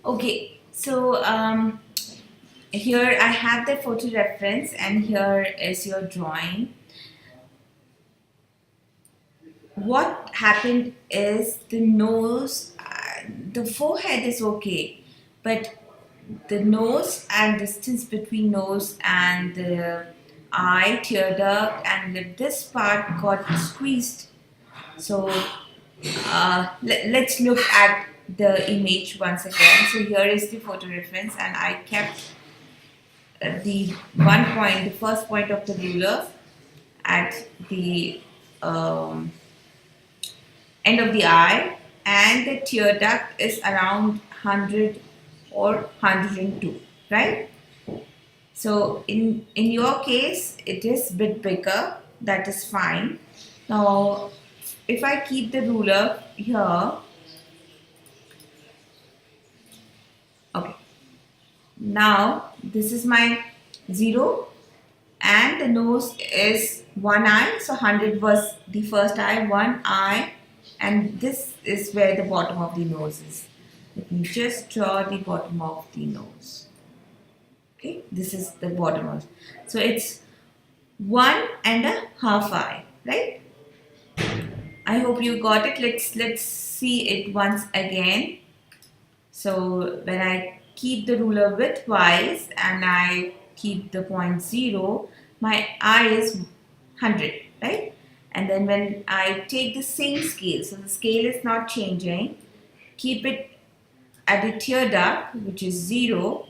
Okay, so here I have the photo reference and here is your drawing. What happened is the nose, the forehead is okay, but the nose and distance between nose and the eye, tear duct and lip, this part got squeezed. So let's look at the image once again. So here is the photo reference and I kept the one point, the first point of the ruler at the um, end of the eye, and the tear duct is around 100 or 102, right? So in your case, it is a bit bigger, that is fine. Now, if I keep the ruler here, okay, now this is my 0 and the nose is one eye, so 100 was the first eye, one eye, and this is where the bottom of the nose is. Let me just draw the bottom of the nose. Okay, this is the bottom of, so it's 1.5 eye, right? I hope you got it. Let's see it once again. So when I keep the ruler widthwise and I keep the point 0, my eye is 100, right? And then when I take the same scale, so the scale is not changing, keep it at the tear duct, which is 0.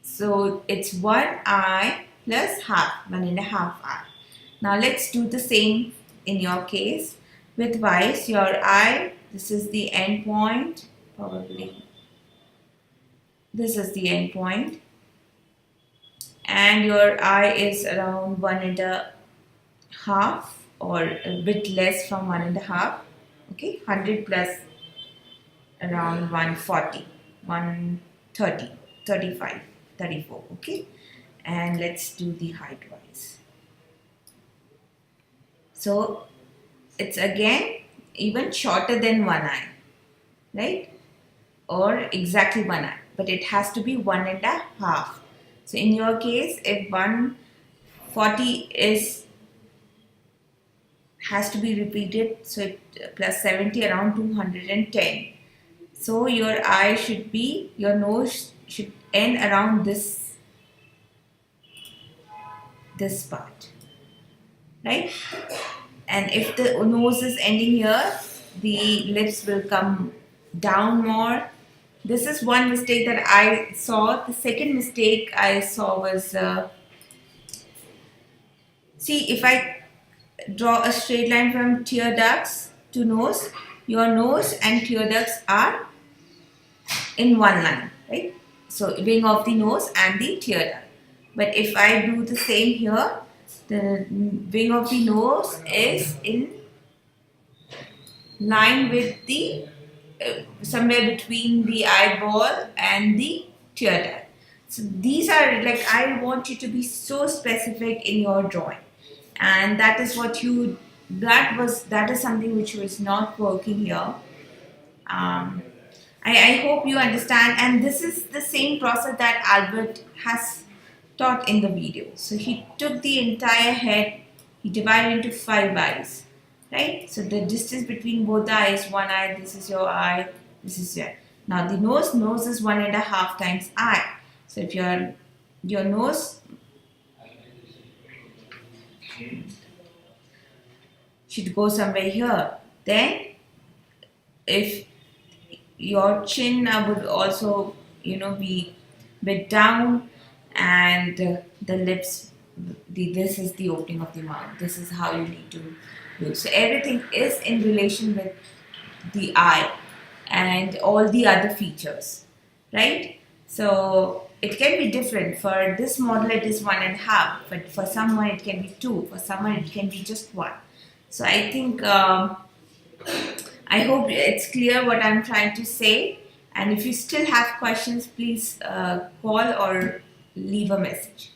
So it's 1 eye plus half, 1.5 eye. Now let's do the same in your case. Widthwise, your eye, this is the end point, probably. This is the end point. And your eye is around 1.5 or a bit less from 1.5. Okay, 100 plus around 140, 130, 35, 34. Okay, and let's do the height wise. So it's again even shorter than one eye, right? Or exactly one eye, but it has to be 1.5. So in your case, if 140 has to be repeated, so it plus 70 around 210. So your eye should be, your nose should end around this part, right? And if the nose is ending here, the lips will come down more. This is one mistake that I saw. The second mistake I saw was, see, if I draw a straight line from tear ducts to nose, your nose and tear ducts are in one line, right? So wing of the nose and the tear duct. But if I do the same here, the wing of the nose is in line with the somewhere between the eyeball and the tear duct. So these are, like, I want you to be so specific in your drawing, and that is what you, that is something which was not working here. I hope you understand, and this is the same process that Albert has taught in the video. So he took the entire head, he divided into 5 eyes, right? So the distance between both the eyes, one eye, this is your eye, this is your, now the nose is 1.5 times eye. So if your nose should go somewhere here, then if your chin would also, be bit down, and the lips, this is the opening of the mouth. This is how you need to do. So everything is in relation with the eye and all the other features, right? So it can be different. For this model, it is 1.5, but for someone it can be 2. For someone it can be just 1. So I think I hope it's clear what I'm trying to say. And if you still have questions, please call or leave a message.